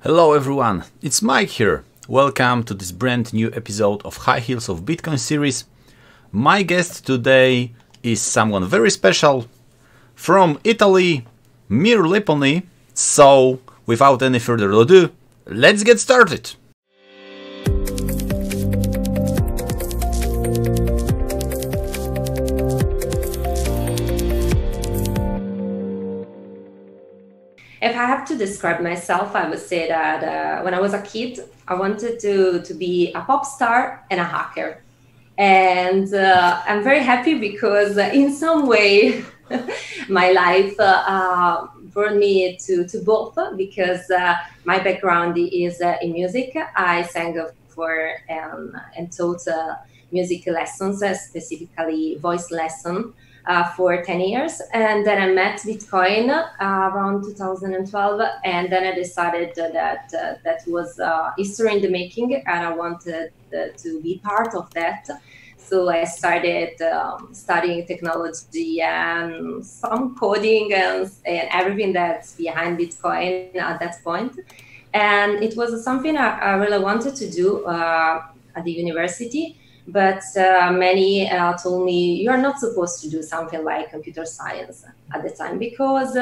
Hello everyone, it's Mike here. Welcome to this brand new episode of High Heels of Bitcoin series. My guest today is someone very special from Italy, Mir Liponi. So, without any further ado, let's get started. If I have to describe myself, I would say that when I was a kid, I wanted to be a pop star and a hacker. And I'm very happy because in some way, my life brought me to both because my background is in music. I sang for and taught music lessons, specifically voice lesson. For 10 years, and then I met Bitcoin around 2012, and then I decided that that was history in the making, and I wanted to be part of that. So I started studying technology and some coding and everything that's behind Bitcoin at that point. And it was something I really wanted to do at the university. But many told me you're not supposed to do something like computer science at the time because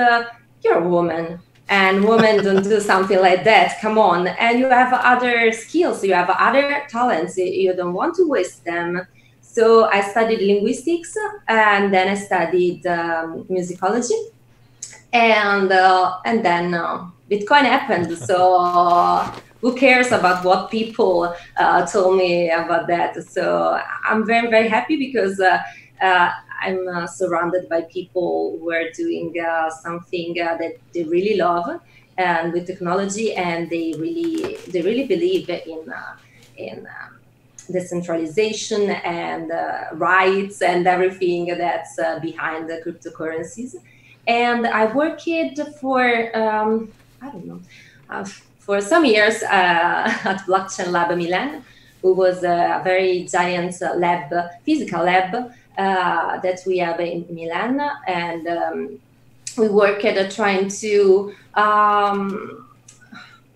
you're a woman and women don't do something like that. Come on. And you have other skills, you have other talents, you don't want to waste them. So I studied linguistics and then I studied musicology and then Bitcoin happened. So who cares about what people told me about that? So I'm very, very happy because I'm surrounded by people who are doing something that they really love and with technology, and they really believe in decentralization and rights and everything that's behind the cryptocurrencies. And I worked for I don't know. For some years at Blockchain Lab Milan, who was a very giant lab, physical lab that we have in Milan, and we worked at trying to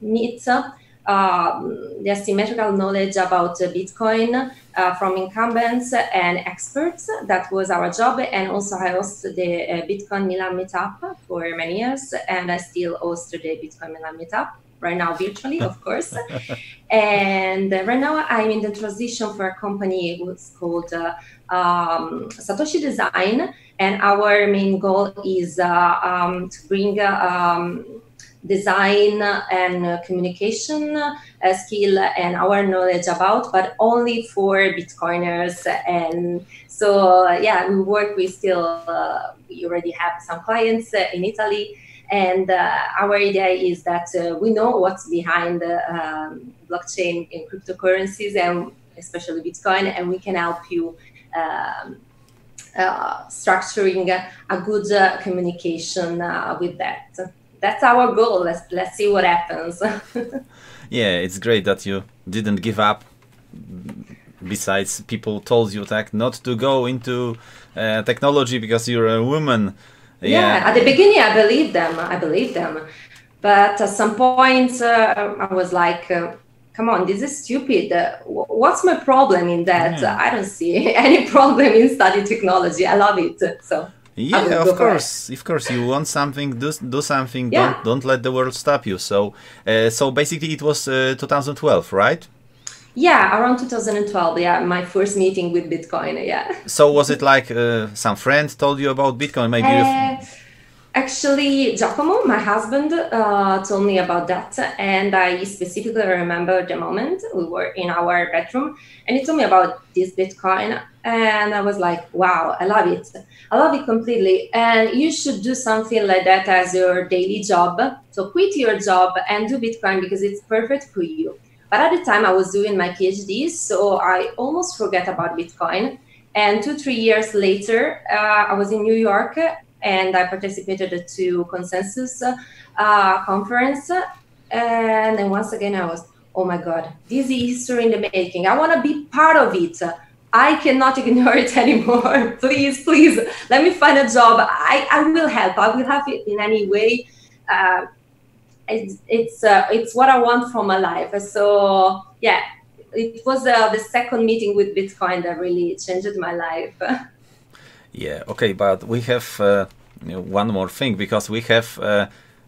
meet the asymmetrical knowledge about Bitcoin from incumbents and experts. That was our job, and also I hosted the Bitcoin Milan meetup for many years, and I still host the Bitcoin Milan meetup. Right now virtually, of course. And right now I'm in the transition for a company what's called Satoshi Design. And our main goal is to bring design and communication skill and our knowledge about, but only for Bitcoiners. And so, yeah, we work with we already have some clients in Italy. And our idea is that we know what's behind blockchain and cryptocurrencies, and especially Bitcoin, and we can help you structuring a good communication with that. That's our goal. Let's see what happens. Yeah, it's great that you didn't give up. Besides, people told you not to go into technology because you're a woman. Yeah, at the beginning, I believed them. But at some point, I was like, come on, this is stupid. What's my problem in that? Yeah. I don't see any problem in studying technology. I love it. So yeah, of course. You want something, do something. Yeah. Don't let the world stop you. So, so basically, it was 2012, right? Yeah, around 2012. Yeah, my first meeting with Bitcoin. Yeah. So was it like some friend told you about Bitcoin? Maybe. Actually, Giacomo, my husband, told me about that, and I specifically remember the moment we were in our bedroom, and he told me about this Bitcoin, and I was like, wow, I love it completely, and you should do something like that as your daily job. So quit your job and do Bitcoin because it's perfect for you. But at the time I was doing my PhD, so I almost forgot about Bitcoin. And 2-3 years later, I was in New York and I participated to Consensus conference. And then once again, I was, oh my God, this is history in the making. I want to be part of it. I cannot ignore it anymore. Please, let me find a job. I will help. I will help it in any way. it's what I want from my life. So yeah, it was the second meeting with Bitcoin that really changed my life. Yeah, okay, but we have one more thing, because we have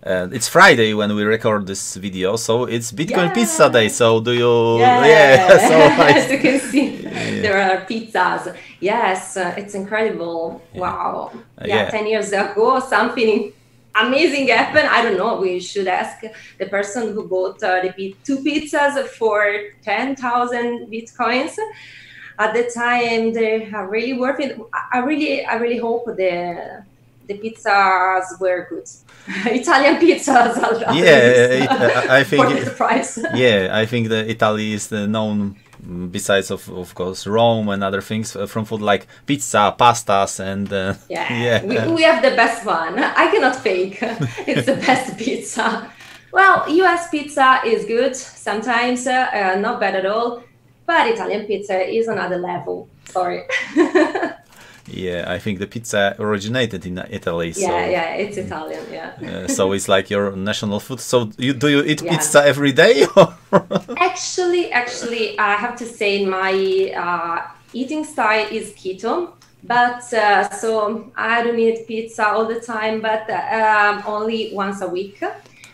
it's Friday when we record this video, so it's Bitcoin Pizza Day. So do you? Yeah. So as you can see, there are pizzas. Yes, it's incredible. Wow. Yeah, 10 years ago, something amazing happened. I don't know. We should ask the person who bought two pizzas for 10,000 bitcoins. At the time, they are really worth it. I really hope the pizzas were good. Italian pizzas. I think for the price. Yeah, I think that Italy is known, besides of course Rome and other things, from food like pizza, pastas, and we have the best one. I cannot fake. It's the best pizza. Well, US pizza is good sometimes, not bad at all. But Italian pizza is another level. Sorry. Yeah, I think the pizza originated in Italy. So, yeah, it's Italian. Yeah. So it's like your national food. So do you eat pizza every day? Actually, I have to say my eating style is keto. But so I don't eat pizza all the time, but only once a week.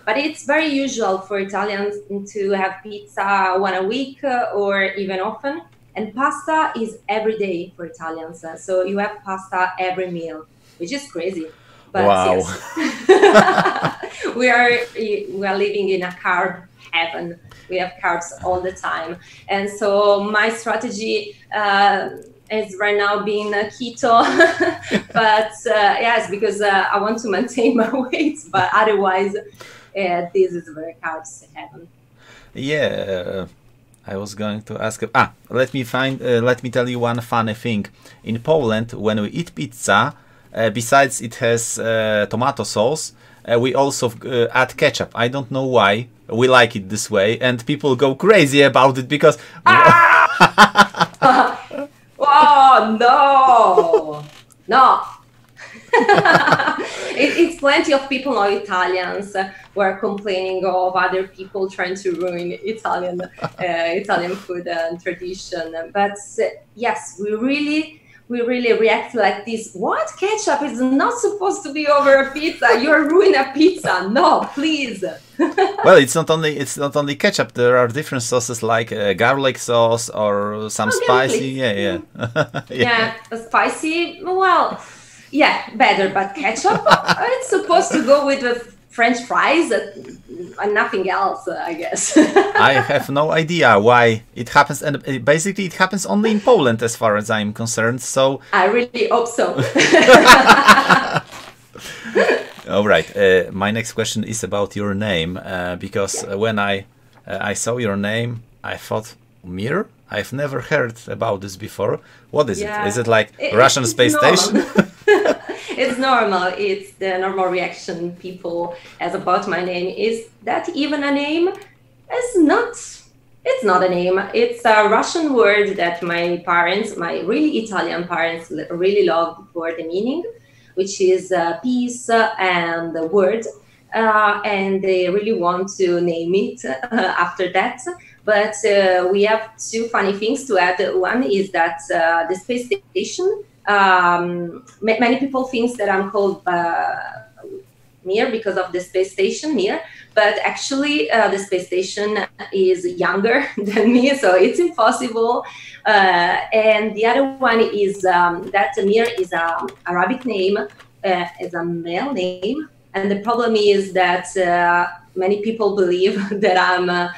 But it's very usual for Italians to have pizza 1 a week or even often. And pasta is every day for Italians. So you have pasta every meal, which is crazy. But wow. Yes. we are living in a carb heaven. We have carbs all the time. And so my strategy is right now being keto. But yes, because I want to maintain my weight. But otherwise, this is very carbs heaven. Yeah, I was going to ask. Let me tell you one funny thing. In Poland, when we eat pizza, besides it has tomato sauce, we also add ketchup. I don't know why. We like it this way, and people go crazy about it because. Oh no, no. It's plenty of people, not Italians, who are complaining of other people trying to ruin Italian food and tradition. But yes, we really react like this. What? Ketchup is not supposed to be over a pizza. You're ruining a pizza. No, please. Well, it's not only ketchup. There are different sauces like garlic sauce or some spicy. Yeah. Yeah, spicy. Well. Yeah, better, but ketchup, it's supposed to go with the French fries and nothing else, I guess. I have no idea why it happens, and basically it happens only in Poland as far as I'm concerned, so... I really hope so. All right, my next question is about your name, because when I saw your name, I thought, Mir? I've never heard about this before. What is it? Is it like Russian space station? It's normal. It's the normal reaction people has about my name. Is that even a name? It's not a name. It's a Russian word that my parents, my really Italian parents, really loved for the meaning, which is peace and the word. And they really want to name it after that. But we have two funny things to add. One is that the space station, many people think that I'm called Mir because of the space station Mir, but actually the space station is younger than me, so it's impossible. And the other one is that Mir is an Arabic name, is a male name. And the problem is that many people believe that I'm a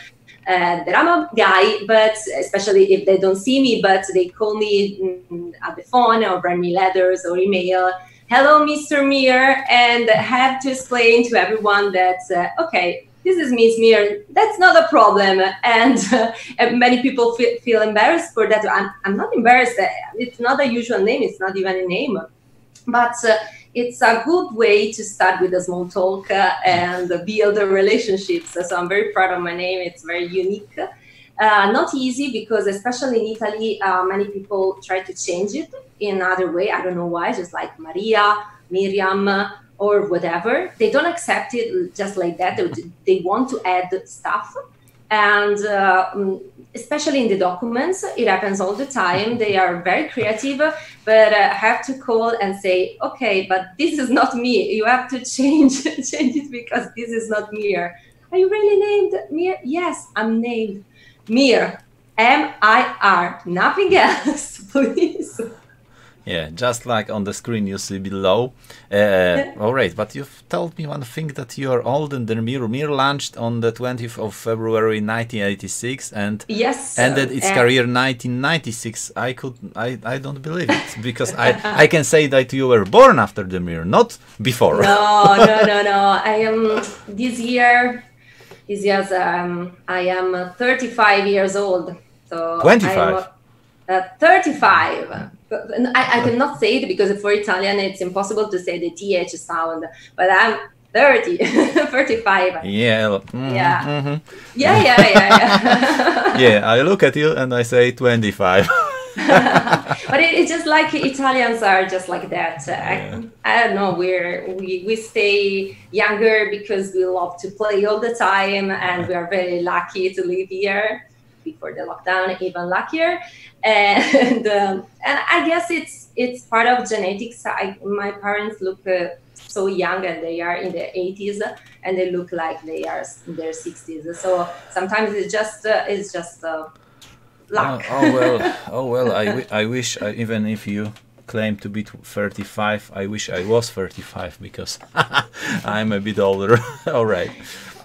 guy, but especially if they don't see me, but they call me at the phone or write me letters or email, hello, Mr. Mir, and have to explain to everyone that, okay, this is Miss Mir, that's not a problem. And many people feel embarrassed for that. I'm not embarrassed. It's not a usual name. It's not even a name. But it's a good way to start with a small talk and build relationships. So I'm very proud of my name. It's very unique. Not easy because especially in Italy, many people try to change it in another way. I don't know why, just like Maria, Miriam, or whatever. They don't accept it just like that. They want to add stuff. And especially in the documents, it happens all the time. They are very creative, but I have to call and say, okay, but this is not me. You have to change it because this is not Mir. Are you really named Mir? Yes, I'm named Mir. M-I-R, nothing else, please. Yeah, just like on the screen you see below. All right, but you've told me one thing, that you are older than Mir. Mir launched on the 20th of February 1986 and yes, ended its career 1996. I don't believe it, because I can say that you were born after the Mir, not before. No. I am this year. I am 35 years old. So 25. 35. I cannot say it because for Italian it's impossible to say the TH sound, but I'm 30, 35. Yeah. Yeah. Yeah, I look at you and I say 25. But it's just like Italians are just like that. I don't know. We stay younger because we love to play all the time, and we are very lucky to live here. Before the lockdown, even luckier. And I guess it's part of genetics. My parents look so young, and they are in their 80s, and they look like they are in their 60s. So sometimes it's just luck. Oh well. I wish, even if you claim to be 35, I wish I was 35, because I'm a bit older. All right.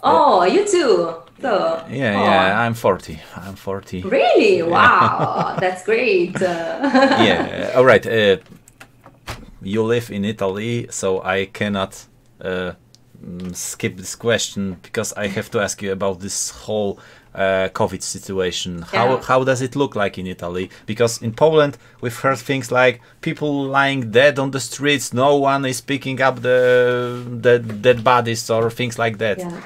Oh, you too. So, yeah, I'm 40. I'm 40. Really? Wow, that's great. Yeah, all right. You live in Italy, so I cannot skip this question, because I have to ask you about this whole COVID situation. How does it look like in Italy? Because in Poland we've heard things like people lying dead on the streets, no one is picking up the dead bodies or things like that. Yeah.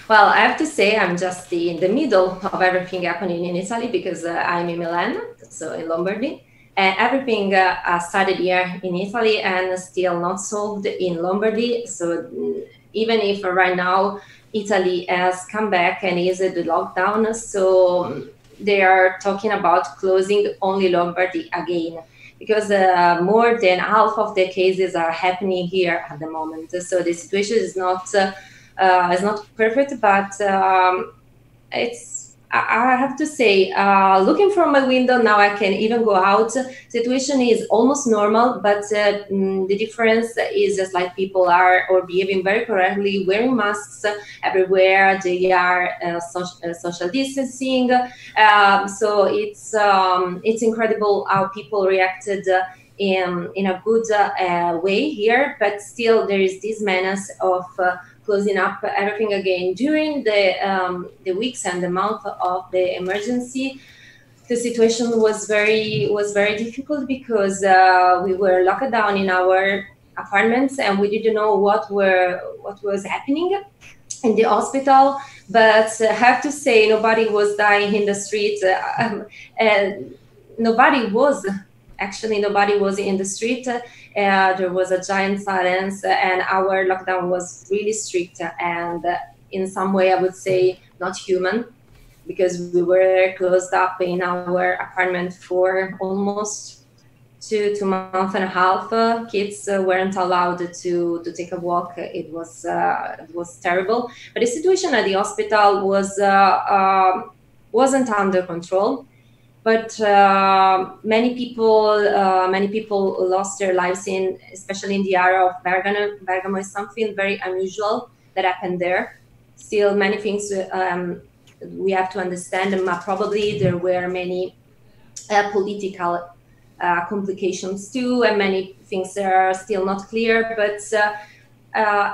Well, I have to say I'm just in the middle of everything happening in Italy, because I'm in Milan, so in Lombardy. And everything started here in Italy and still not solved in Lombardy. So even if right now Italy has come back and is at the lockdown, so they are talking about closing only Lombardy again, because more than half of the cases are happening here at the moment. So the situation is not perfect, but I have to say, looking from my window now, I can even go out. Situation is almost normal, but the difference is just like people are behaving very correctly, wearing masks everywhere. They are social distancing. So it's incredible how people reacted in a good way here, but still there is this menace of closing up everything again. During the weeks and the month of the emergency, the situation was very difficult, because we were locked down in our apartments and we didn't know what was happening in the hospital. But I have to say, nobody was dying in the street, and nobody was in the street. There was a giant silence, and our lockdown was really strict and in some way, I would say, not human, because we were closed up in our apartment for almost two months and a half. Kids weren't allowed to take a walk. It was terrible. But the situation at the hospital wasn't under control. But many people lost their lives especially in the area of Bergamo. Bergamo is something very unusual that happened there. Still, many things we have to understand, and probably there were many political complications too, and many things are still not clear. But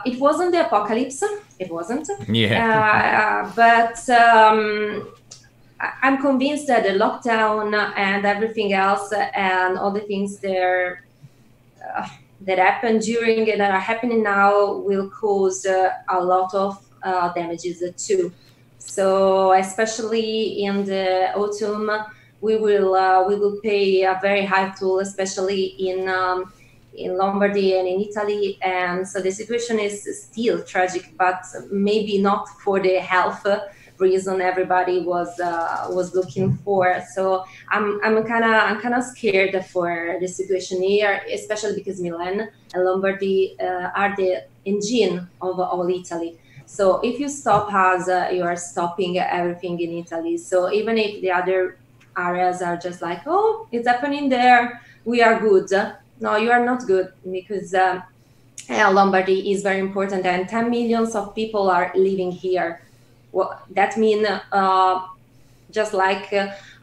it wasn't the apocalypse. It wasn't. Yeah. But I'm convinced that the lockdown and everything else and all the things there that happened during and that are happening now will cause a lot of damages too. So especially in the autumn, we will pay a very high toll, especially in in Lombardy and in Italy, and so the situation is still tragic, but maybe not for the health reason everybody was looking for. So I'm kind of scared for the situation here, especially because Milan and Lombardy are the engine of all Italy. So if you stop us, you are stopping everything in Italy. So even if the other areas are just like, oh, it's happening there, we are good. No, you are not good, because Lombardy is very important, and 10 millions of people are living here. Well, that means just like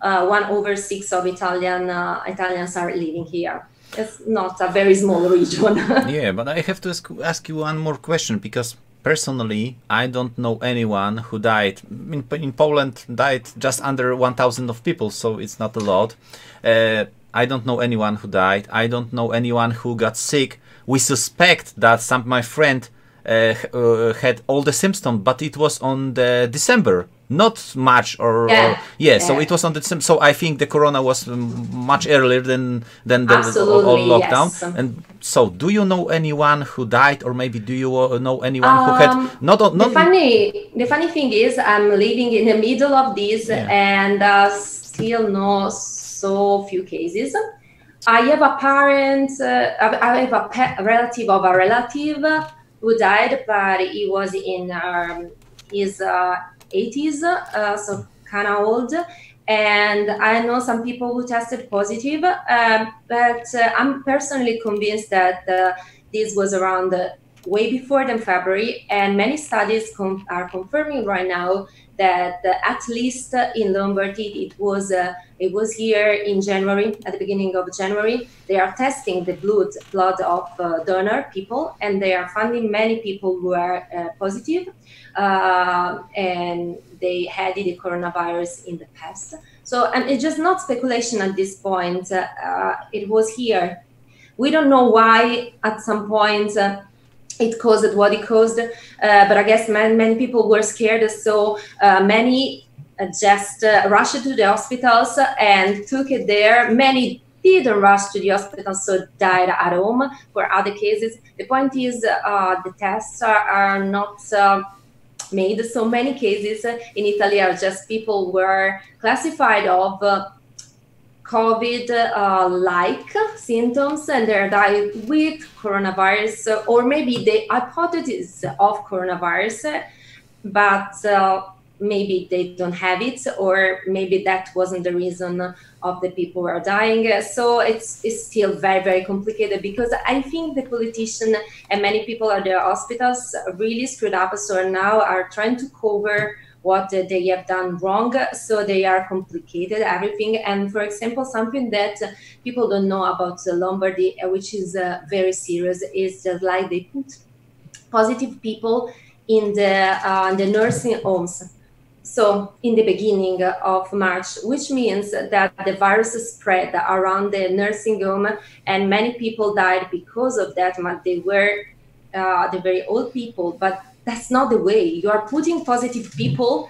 1/6 of Italians are living here. It's not a very small region. Yeah, but I have to ask you one more question, because personally, I don't know anyone who died. In Poland, died just under 1,000 of people, so it's not a lot. I don't know anyone who died. I don't know anyone who got sick. We suspect that my friend had all the symptoms, but it was on the December, not March or so it was on the December. So I think the corona was much earlier than the all lockdown. Yes. And so, do you know anyone who died, or maybe do you know anyone who had not? The funny thing is, I'm living in the middle of this, and still know so few cases. I have a parent, I have a relative of a relative who died, but he was in his 80s, so kind of old. And I know some people who tested positive, but I'm personally convinced that this was around way before than February, and many studies are confirming right now that at least in Lombardy it was here in January, at the beginning of January. They are testing the blood of donor people, and they are finding many people who are positive, and they had the coronavirus in the past. So, and it's just not speculation at this point. It was here. We don't know why at some point it caused what it caused, but I guess many people were scared, so many just rushed to the hospitals and took it there. Many didn't rush to the hospital, so died at home for other cases. The point is the tests are not made. So many cases in Italy are just people were classified of COVID-like symptoms, and they died with coronavirus, or maybe the hypothesis of coronavirus, but maybe they don't have it, or maybe that wasn't the reason of the people who are dying. So it's still very, very complicated, because I think the politician and many people at the hospitals really screwed up, so now are trying to cover what they have done wrong, so they are complicated everything. And for example, something that people don't know about Lombardy, which is very serious, is just like they put positive people in the nursing homes. So in the beginning of March, which means that the virus spread around the nursing home, and many people died because of that. They were the very old people, but that's not the way. You are putting positive people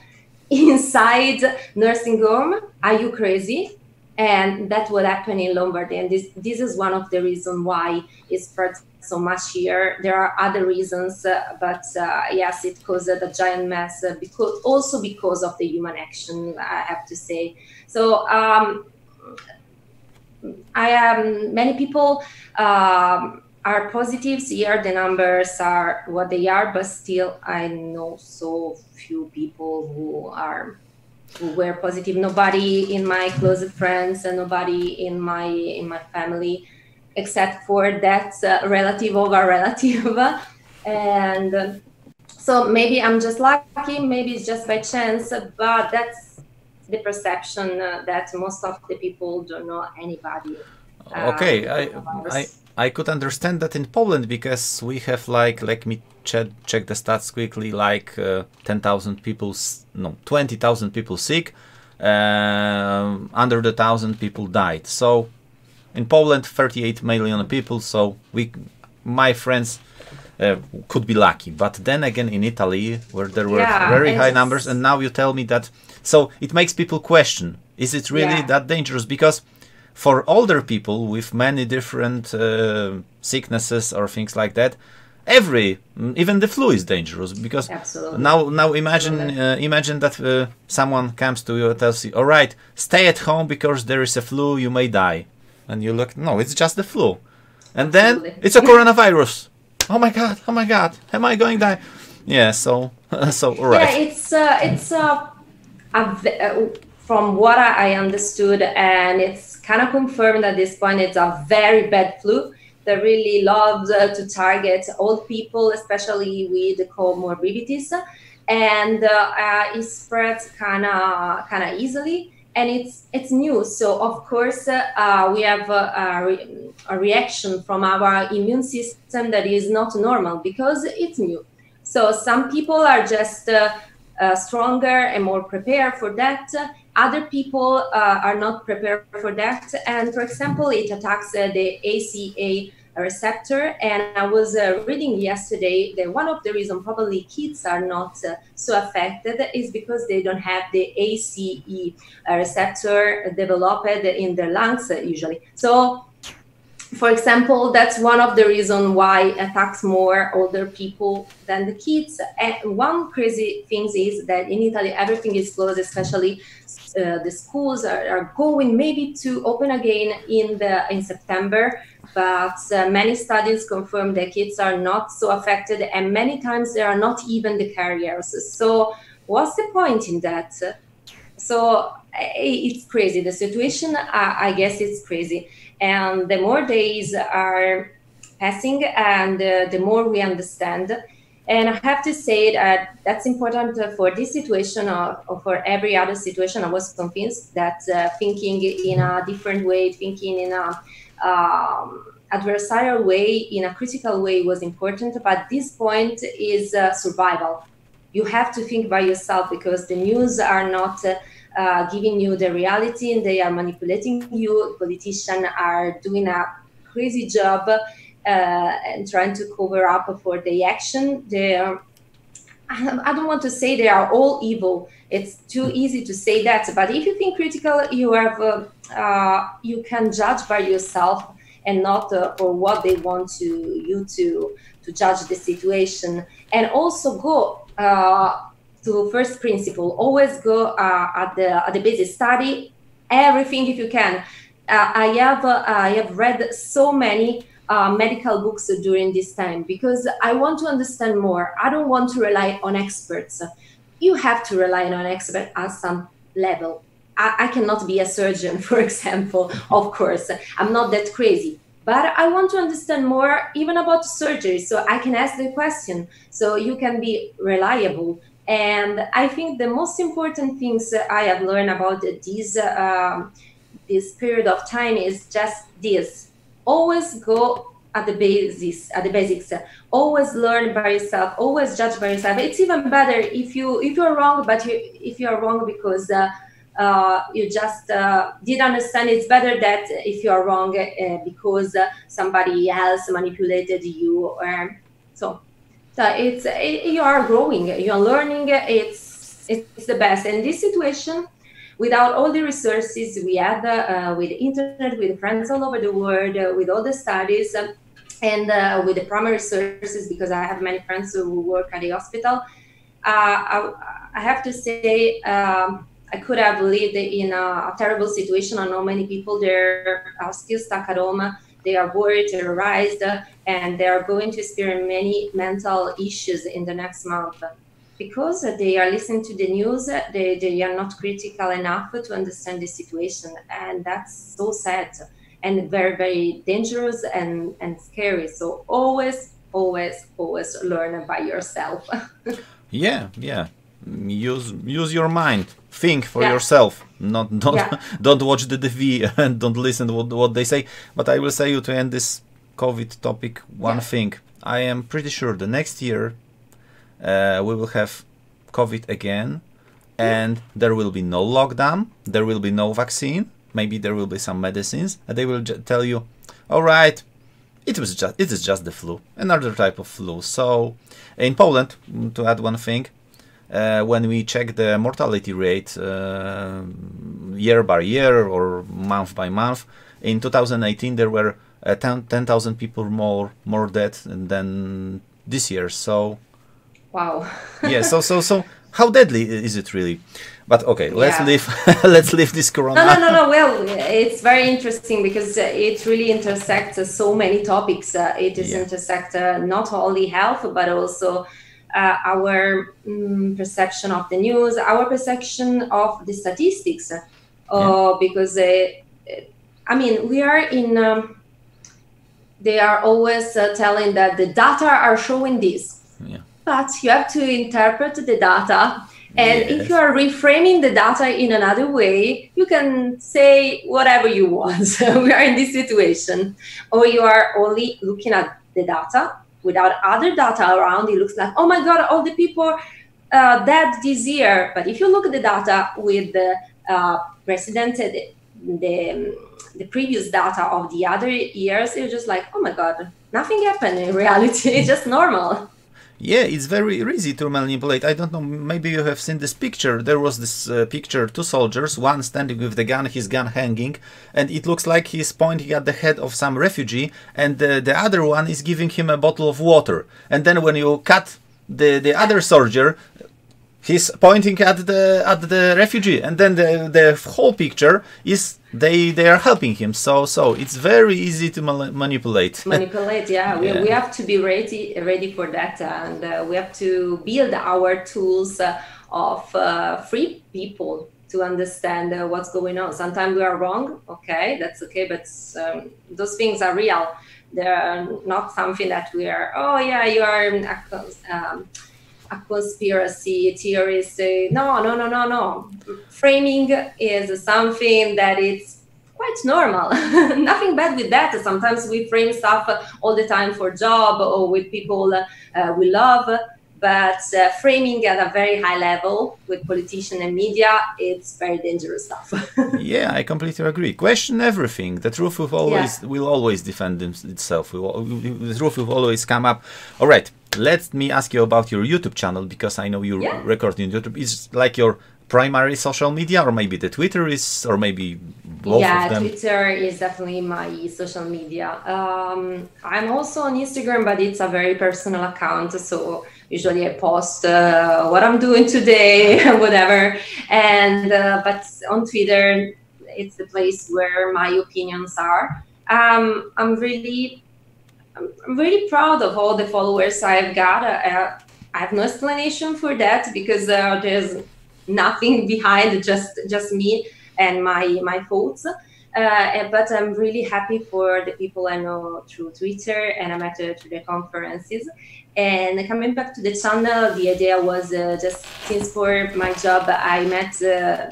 inside nursing home. Are you crazy? And that's what happened in Lombardy. And this is one of the reasons why it spread so much here. There are other reasons, but yes, it caused a giant mess, because of the human action, I have to say. So many people are positives here. The numbers are what they are, but still I know so few people who were positive. Nobody in my closest friends, and nobody in my family, except for that relative of a relative. And so maybe I'm just lucky, maybe it's just by chance, but that's the perception that most of the people don't know anybody. Okay, I could understand that in Poland, because we have let me check the stats quickly, 10,000 people, no, 20,000 people sick, under the 1,000 people died. So in Poland, 38 million people, so my friends could be lucky. But then again, in Italy, where there were very high numbers, and now you tell me that, so it makes people question, is it really that dangerous? Because for older people with many different sicknesses or things like that, even the flu is dangerous, because Absolutely. now imagine that someone comes to you and tells you, all right, stay at home because there is a flu, you may die, and you look, no, it's just the flu, and Absolutely. then it's a coronavirus. Oh my god, am I going to die? Yeah, so all right. Yeah, from what I understood, and it's kind of confirmed at this point, it's a very bad flu that really loves to target old people, especially with comorbidities, and it spreads kind of easily, and it's new. So of course we have a reaction from our immune system that is not normal because it's new. So some people are just stronger and more prepared for that. Other people are not prepared for that. And for example, it attacks the ACE receptor. And I was reading yesterday that one of the reasons probably kids are not so affected is because they don't have the ACE receptor developed in their lungs usually. So, for example, that's one of the reasons why it attacks more older people than the kids. And one crazy thing is that in Italy, everything is closed, especially the schools are going maybe to open again in September. But many studies confirm that kids are not so affected, and many times they are not even the carriers. So what's the point in that? So it's crazy. The situation, I guess it's crazy. And the more days are passing and the more we understand. And I have to say that that's important for this situation or for every other situation. I was convinced that thinking in a different way, thinking in a adversarial way, in a critical way was important. But this point is survival. You have to think by yourself because the news are not giving you the reality and they are manipulating you. Politicians are doing a crazy job and trying to cover up for the action. I don't want to say they are all evil. It's too easy to say that. But if you think critical, you can judge by yourself and not for what they want you to judge the situation. And also go to first principle. Always go at the basic, study everything if you can. I have read so many medical books during this time because I want to understand more. I don't want to rely on experts. You have to rely on experts at some level. I cannot be a surgeon, for example, of course. I'm not that crazy. But I want to understand more even about surgery so I can ask the question so you can be reliable. And I think the most important things I have learned about this period of time is just this. Always go at the basics. Always learn by yourself. Always judge by yourself. It's even better if you're wrong, but if you're wrong because you just didn't understand. It's better that if you are wrong because somebody else manipulated you, or so it's you are growing, you are learning. It's the best in this situation. Without all the resources we had with the internet, with friends all over the world, with all the studies, and with the primary sources, because I have many friends who work at the hospital, I have to say I could have lived in a terrible situation. I know many people there are still stuck at home. They are worried, terrorized, and they are going to experience many mental issues in the next month because they are listening to the news. They are not critical enough to understand the situation, and that's so sad and very, very dangerous and scary. So always learn by yourself. Yeah. Use your mind. Think for yourself. Don't watch the TV and don't listen to what they say. But I will say you, to end this COVID topic, one thing. I am pretty sure the next year we will have COVID again, and there will be no lockdown. There will be no vaccine. Maybe there will be some medicines, and they will tell you, all right, it is just the flu, another type of flu. So in Poland, to add one thing, when we check the mortality rate year by year or month by month. In 2018, there were 10,000 people more dead than this year. So, wow. yeah. So, how deadly is it really? But okay, let's Yeah. leave let's leave this corona. No. Well, it's very interesting because it really intersects so many topics. It is Yeah. intersect not only health, but also our perception of the news, our perception of the statistics. Because I mean, we are in. They are always telling that the data are showing this, but you have to interpret the data. And if you are reframing the data in another way, you can say whatever you want. We are in this situation. Or you are only looking at the data without other data around. It looks like, oh my God, all the people dead this year. But if you look at the data with the president, the previous data of the other years, you're just like, oh my God, nothing happened in reality. It's just normal. Yeah, it's very easy to manipulate. I don't know, maybe you have seen this picture. There was this picture, two soldiers, one standing with the gun, his gun hanging, and it looks like he's pointing at the head of some refugee, and the other one is giving him a bottle of water. And then when you cut the other soldier, he's pointing at the refugee, and then the whole picture is they are helping him. So it's very easy to manipulate. Yeah. We have to be ready for that, and we have to build our tools of free people to understand what's going on. Sometimes we are wrong. Okay, that's okay, but those things are real. They're not something that we are. Oh yeah, you are a conspiracy theorist. No. Framing is something that is quite normal. Nothing bad with that. Sometimes we frame stuff all the time for job or with people we love, but framing at a very high level with politicians and media, it's very dangerous stuff. Yeah, I completely agree. Question everything. The truth will always defend itself. The truth will always come up. All right. Let me ask you about your YouTube channel, because I know you record in YouTube. Is like your primary social media, or maybe the Twitter is, or maybe both of them? Twitter is definitely my social media. I'm also on Instagram, but it's a very personal account. So usually I post what I'm doing today, whatever. And but on Twitter, it's the place where my opinions are. I'm really proud of all the followers I've got. I have no explanation for that, because there's nothing behind, just me and my thoughts. But I'm really happy for the people I know through Twitter, and I met through the conferences. And coming back to the channel, the idea was just since for my job, I met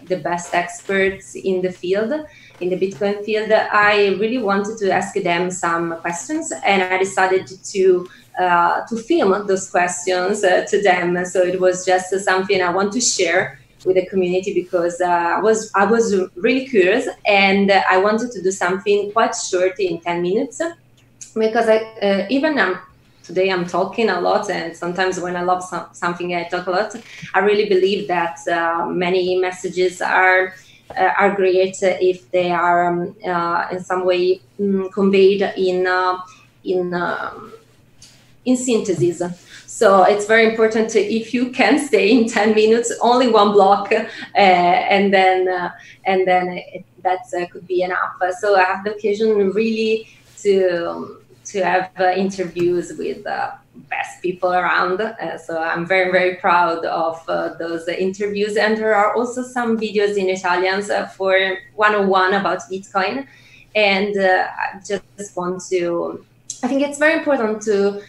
the best experts in the field, in the Bitcoin field. I really wanted to ask them some questions, and I decided to film those questions to them. So it was just something I want to share with the community, because I was really curious, and I wanted to do something quite short in 10 minutes, because today I'm talking a lot, and sometimes when I love something, I talk a lot. I really believe that many messages are great if they are in some way conveyed in synthesis. So it's very important if you can stay in 10 minutes, only one block, and then that could be enough. So I have the occasion really to have interviews with best people around. So I'm very, very proud of those interviews. And there are also some videos in Italian for 101 about Bitcoin. And I just want to, I think it's very important to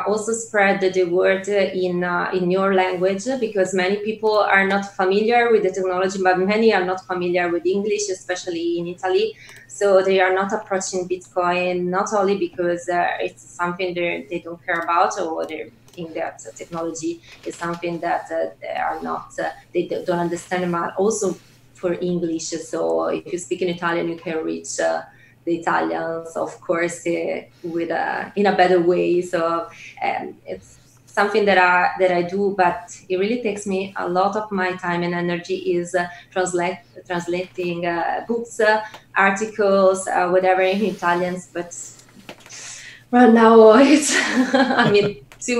also spread the word in your language, because many people are not familiar with the technology, but many are not familiar with English, especially in Italy. So they are not approaching Bitcoin, not only because it's something they don't care about, or they think that technology is something that they don't understand, but also for English. So if you speak in Italian, you can reach the Italians, of course, in a better way. So it's something that I do, but it really takes me a lot of my time and energy is translating books, articles, whatever in Italian. But right now it's I mean too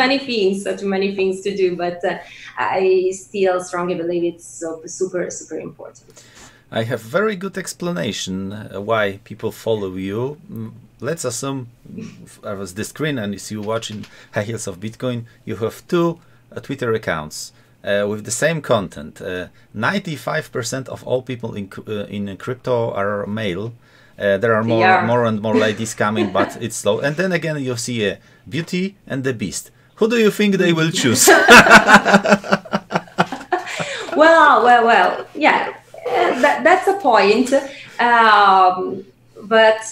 many things to do. But I still strongly believe it's super important. I have very good explanation why people follow you. Let's assume I was the screen and as you watching High Heels of Bitcoin, you have two Twitter accounts with the same content. 95% of all people in crypto are male. There are more and more ladies coming, but it's slow. And then again, you see a Beauty and the Beast. Who do you think they will choose? Well, yeah. That's a point, but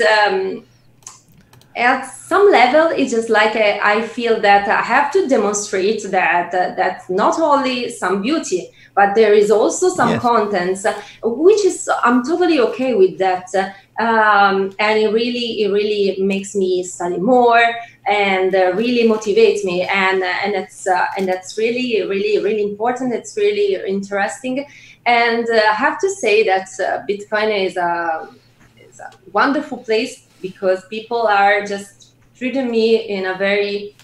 at some level, it's just like I feel that I have to demonstrate that not only some beauty, but there is also some contents, which is I'm totally okay with that, and it really makes me study more and really motivates me, and that's really important. It's really interesting. And I have to say that Bitcoin is a wonderful place because people are just treating me in a very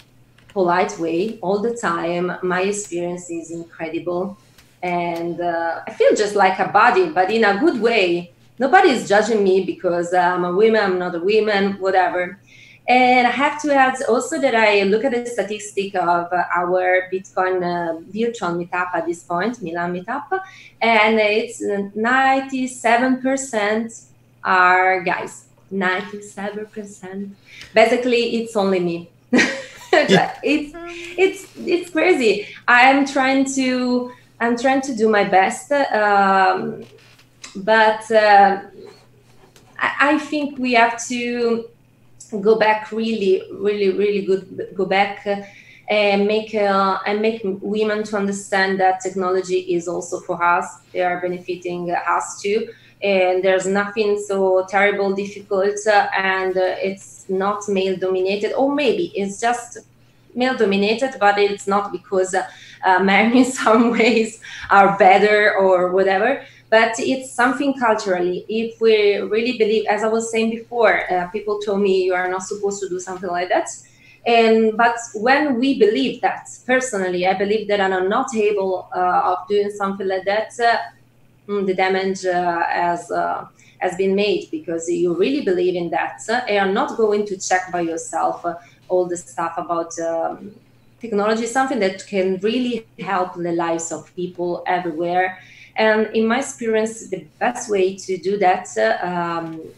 polite way all the time. My experience is incredible. And I feel just like a body, but in a good way. Nobody is judging me because I'm a woman, I'm not a woman, whatever. And I have to add also that I look at the statistic of our Bitcoin virtual meetup at this point, Milan meetup, and it's 97% are guys. 97%. Basically, it's only me. It's crazy. I'm trying to do my best, but I think we have to go back really good, go back and make women to understand that technology is also for us. They are benefiting us too, and there's nothing so terrible, difficult, and it's not male dominated, or maybe it's just male dominated, but it's not because men in some ways are better or whatever. But it's something culturally. If we really believe, as I was saying before, people told me you are not supposed to do something like that. But when we believe that, personally, I believe that I'm not able of doing something like that, the damage has been made, because you really believe in that. You are not going to check by yourself all the stuff about technology, something that can really help the lives of people everywhere. And in my experience, the best way to do that,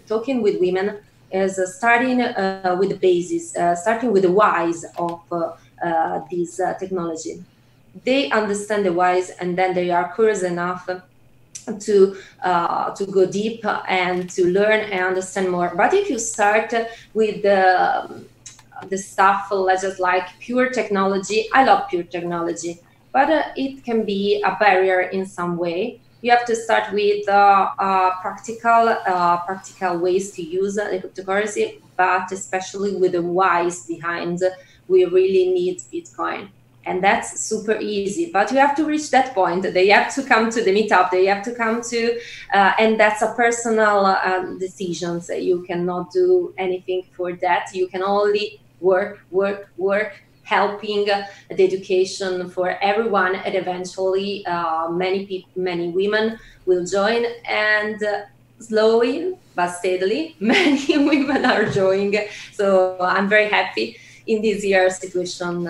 talking with women, is starting with the basis, starting with the whys of this technology. They understand the whys, and then they are curious enough to go deep and to learn and understand more. But if you start with the stuff, let's just like pure technology, I love pure technology, but it can be a barrier in some way. You have to start with practical ways to use cryptocurrency, but especially with the whys behind. We really need Bitcoin, and that's super easy. But you have to reach that point. They have to come to the meetup. They have to come to, and that's a personal decision. So you cannot do anything for that. You can only work, helping the education for everyone, and eventually many women will join, and slowly but steadily many women are joining. So I'm very happy. In this year, situation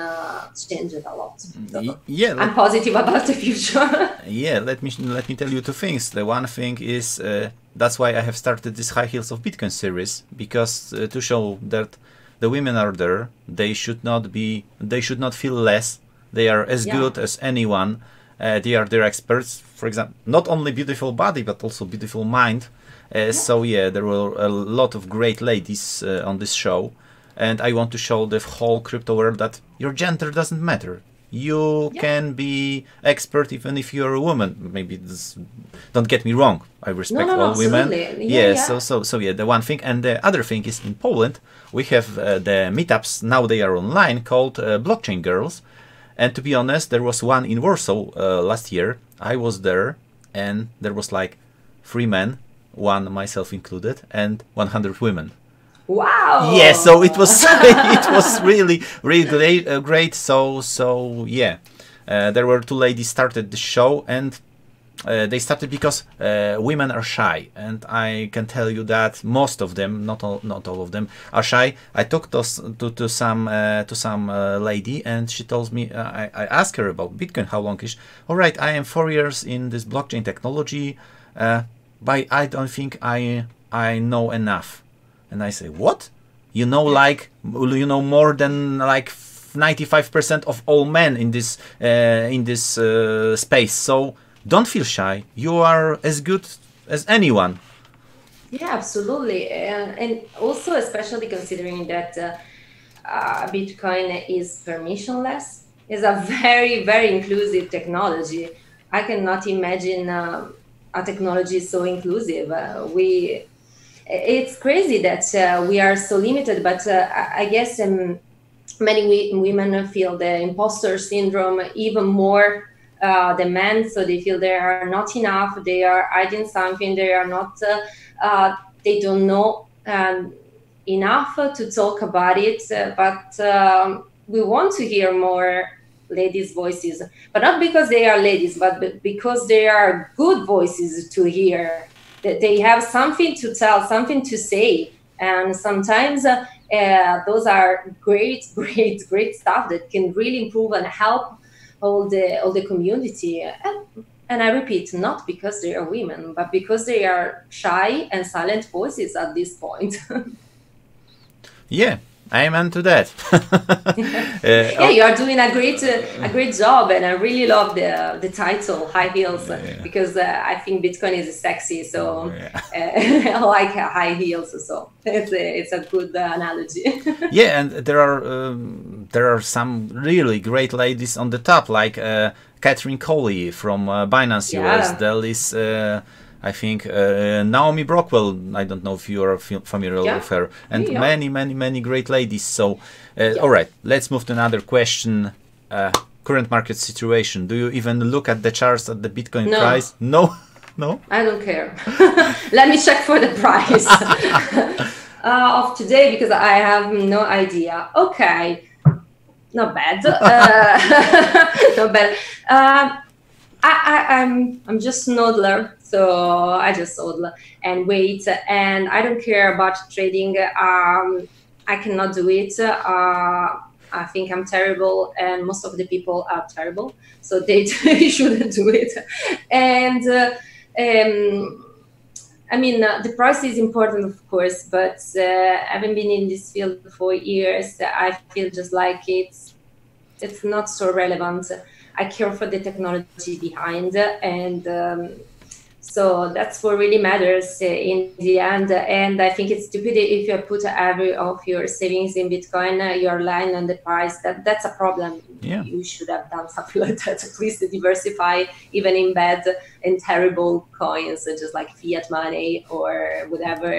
changed a lot. So yeah, I'm positive about the future. Yeah, let me tell you two things. The one thing is that's why I have started this High Heels of Bitcoin series, because to show that the women are there. They should not feel less. They are as good as anyone. They are their experts. For example, not only beautiful body, but also beautiful mind. So yeah, there were a lot of great ladies on this show. And I want to show the whole crypto world that your gender doesn't matter. you can be expert even if you're a woman. Maybe this, don't get me wrong. I respect all women. Yeah, so yeah, the one thing. And the other thing is in Poland, we have the meetups, now they are online, called Blockchain Girls. And to be honest, there was one in Warsaw last year. I was there and there was like 3 men, one myself included, and 100 women. Wow. Yeah, so it was it was really great. So yeah, there were 2 ladies started the show, and they started because women are shy, and I can tell you that most of them, not all of them, are shy. I talked to some lady, and she told me, I asked her about Bitcoin, how long is she? All right, I am 4 years in this blockchain technology, but I don't think I know enough. And I say, what? You know, like, you know more than like 95% of all men in this space. So don't feel shy. You are as good as anyone. Yeah, absolutely. And also, especially considering that Bitcoin is permissionless, is a very, very inclusive technology. I cannot imagine a technology so inclusive. It's crazy that we are so limited, but I guess many women feel the imposter syndrome even more than men. So they feel they are not enough, they are hiding something, they are not, they don't know enough to talk about it. But we want to hear more ladies' voices, but not because they are ladies, but because they are good voices to hear. That they have something to tell, something to say, and sometimes those are great stuff that can really improve and help all the community. And I repeat, not because they are women, but because they are shy and silent voices at this point. Yeah. Amen to that. Yeah, you are doing a great job, and I really love the title High Heels because I think Bitcoin is sexy, so I like high heels, so it's a good analogy. Yeah, and there are some really great ladies on the top, like Catherine Coley from Binance US. There is I think Naomi Brockwell, I don't know if you are familiar with her, and many great ladies. So, all right, let's move to another question. Current market situation. Do you even look at the charts at the Bitcoin price? No, no. I don't care. Let me check for the price of today because I have no idea. Okay, not bad. Not bad. I'm just an hodler, so I just hodl and wait, and I don't care about trading. I cannot do it. I think I'm terrible, and most of the people are terrible, so they shouldn't do it. And I mean, the price is important, of course, but having been in this field for years, I feel just like it's not so relevant. I care for the technology behind, and so that's what really matters in the end. And I think it's stupid if you put every of your savings in Bitcoin, you're relying on the price. That's a problem. Yeah. You should have done something like that, at least to diversify, even in bad and terrible coins, just like fiat money or whatever,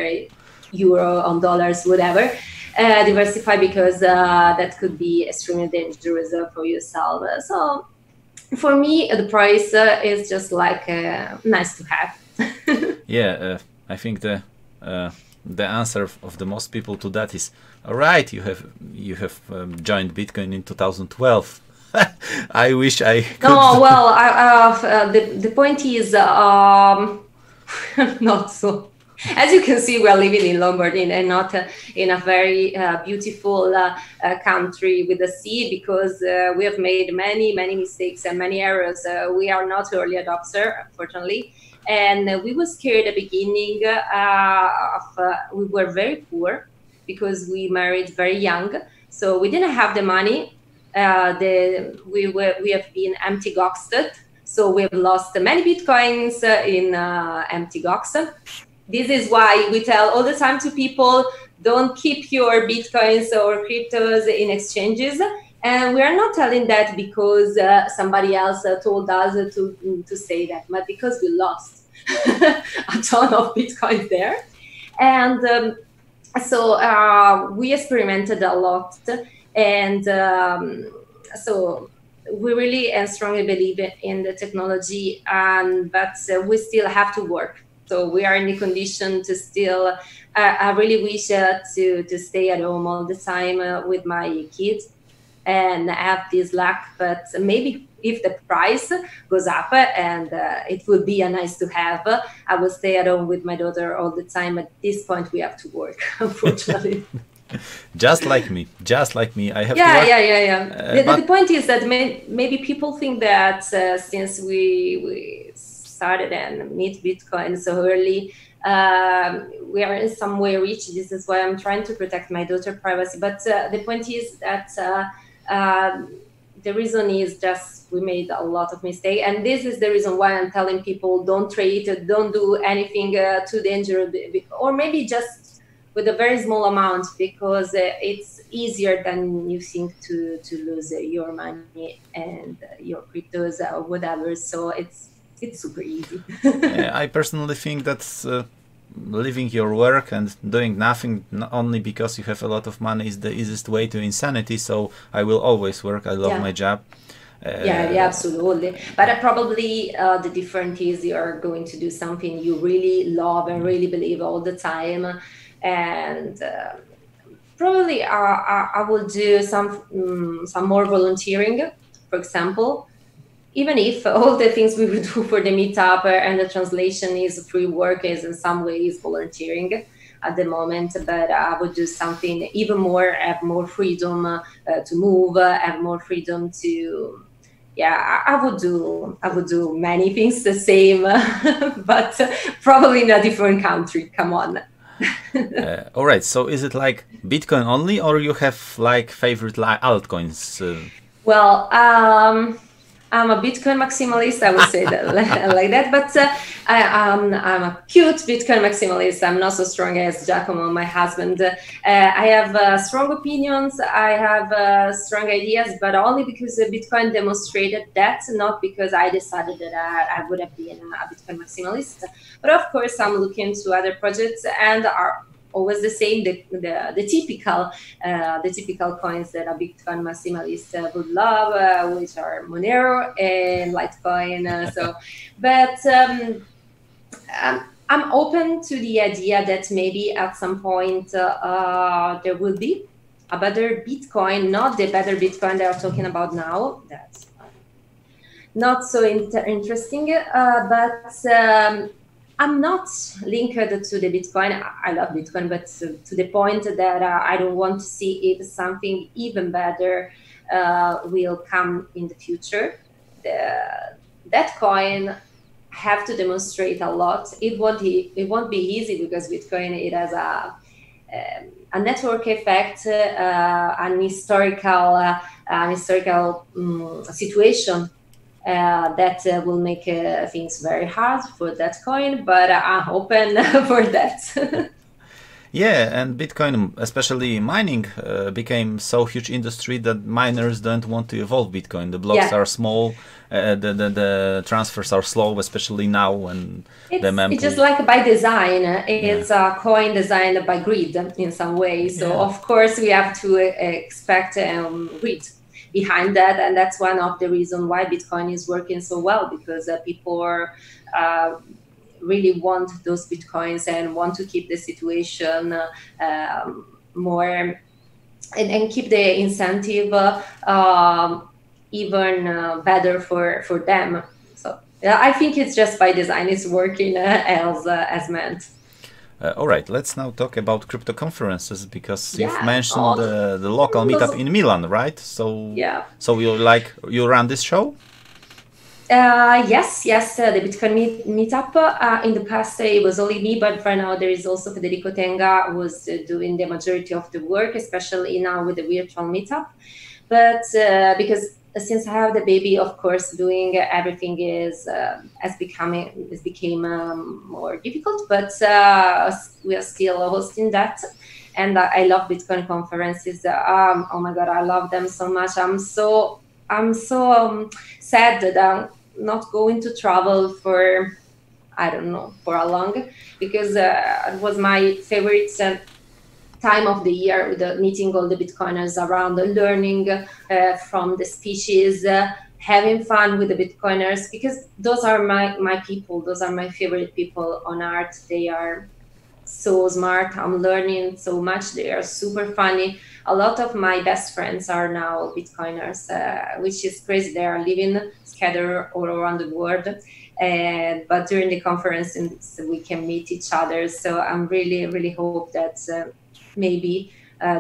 euro on dollars, whatever. Diversify, because that could be extremely dangerous for yourself. So for me, the price is just like nice to have. Yeah, I think the answer of the most people to that is, all right, you have joined Bitcoin in 2012. I wish I could. No, well, the point is not so. As you can see, we are living in Lombardy and not in a very beautiful country with the sea, because we have made many mistakes and many errors. We are not early adopter, unfortunately, and we were scared at the beginning. We were very poor because we married very young, so we didn't have the money. We have been empty goxed, so we have lost many bitcoins in empty gox. This is why we tell all the time to people, don't keep your bitcoins or cryptos in exchanges. And we are not telling that because somebody else told us to say that, but because we lost a ton of Bitcoin there. And so we experimented a lot. And so we really and strongly believe in the technology, but we still have to work. So we are in the condition to still, I really wish to stay at home all the time with my kids and have this luck. But maybe if the price goes up and it would be a nice to have, I will stay at home with my daughter all the time. At this point, we have to work, unfortunately. Just like me, I have to Yeah, work. yeah. The point is that maybe people think that since we started and meet Bitcoin so early, we are in some way rich. This is why I'm trying to protect my daughter's privacy. But the point is that the reason is just we made a lot of mistakes, and this is the reason why I'm telling people don't trade, don't do anything too dangerous, or maybe just with a very small amount, because it's easier than you think to lose your money and your cryptos or whatever. So it's super easy. I personally think that's leaving your work and doing nothing only because you have a lot of money is the easiest way to insanity. So I will always work. I love my job. Yeah, absolutely. But probably the difference is you're going to do something you really love and really believe all the time. And probably I will do some more volunteering, for example, even if all the things we would do for the meetup and the translation is free work, is in some ways volunteering at the moment. But I would do something even more, have more freedom to move, have more freedom to. Yeah, I would do many things the same, but probably in a different country. Come on. All right. So is it like Bitcoin only, or you have like favorite altcoins? Well, I'm a Bitcoin maximalist. I would say that like that. But I'm a cute Bitcoin maximalist. I'm not so strong as Giacomo, my husband. I have strong opinions. I have strong ideas, but only because Bitcoin demonstrated that, not because I decided that I would have been a Bitcoin maximalist. But of course, I'm looking to other projects and are always the same, the typical coins that a Bitcoin maximalist would love, which are Monero and Litecoin. But I'm open to the idea that maybe at some point there will be a better Bitcoin, not the better Bitcoin they are talking about now. That's not so interesting, but I'm not linked to the Bitcoin. I love Bitcoin, but to the point that I don't want to see if something even better will come in the future. That coin have to demonstrate a lot. It won't be easy because Bitcoin, it has a network effect, an historical situation. That will make things very hard for that coin, but I'm open for that. Yeah, and Bitcoin, especially mining, became so huge industry that miners don't want to evolve Bitcoin. The blocks are small, the transfers are slow, especially now when the mempool. It's just like by design. It's a coin designed by greed in some way. So of course we have to expect greed behind that, and that's one of the reasons why Bitcoin is working so well, because people really want those Bitcoins and want to keep the situation more and keep the incentive even better for them. So I think it's just by design, it's working as meant. All right, let's now talk about crypto conferences, because you've mentioned the local meetup in Milan, right? So you run this show? Yes, the Bitcoin meetup. In the past, it was only me, but for now there is also Federico Tenga, who's doing the majority of the work, especially now with the virtual meetup. But because since I have the baby, of course, doing everything became more difficult. But we are still hosting that, and I love Bitcoin conferences. Oh my God, I love them so much. I'm so sad that I'm not going to travel for, I don't know, for a long, because it was my favorite time of the year, with meeting all the Bitcoiners around, learning from the speeches, having fun with the Bitcoiners, because those are my people. Those are my favorite people on Earth. They are so smart. I'm learning so much. They are super funny. A lot of my best friends are now Bitcoiners, which is crazy. They are living scattered all around the world. But during the conference, we can meet each other. So I'm really, really hope that maybe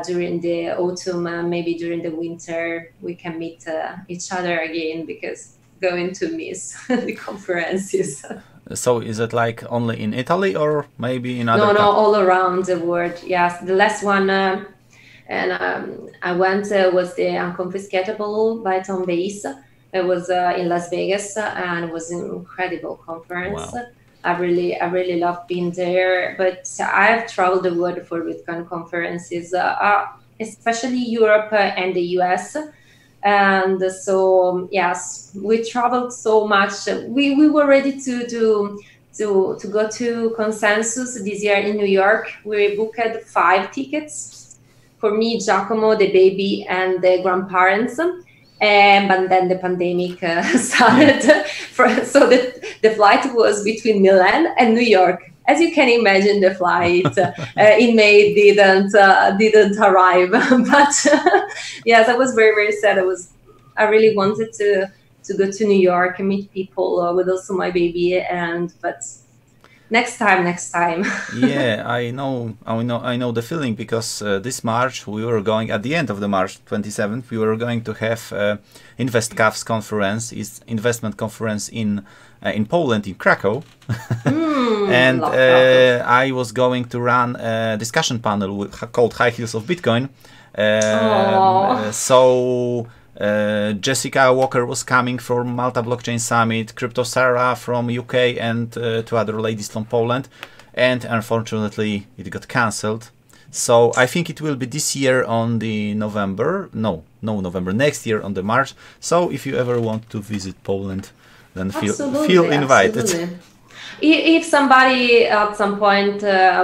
during the autumn, maybe during the winter, we can meet each other again, because going to miss the conferences. So is it like only in Italy or maybe in other No, countries? all around the world. Yes, the last one, and I went was the Unconfiscatable by Tom Base. It was in Las Vegas, and it was an incredible conference. Wow. I really love being there. But I've traveled the world for Bitcoin conferences, especially Europe and the US. And so yes, we traveled so much. We were ready to go to Consensus this year in New York. We booked 5 tickets for me, Giacomo, the baby, and the grandparents. But then the pandemic started. So the flight was between Milan and New York. As you can imagine, the flight in May didn't arrive. But yes, I was very, very sad. I really wanted to go to New York and meet people, with also my baby. But next time. Yeah, I know the feeling, because this March we were going, at the end of the March 27th, we were going to have InvestCAF's conference, is investment conference in Poland, in Krakow. And I was going to run a discussion panel called High Heels of Bitcoin. So Jessica Walker was coming from Malta Blockchain Summit, Crypto Sarah from UK, and 2 other ladies from Poland. And unfortunately, it got cancelled. So I think it will be this year on the November. No, November. Next year on the March. So if you ever want to visit Poland, then feel invited. Absolutely. If somebody at some point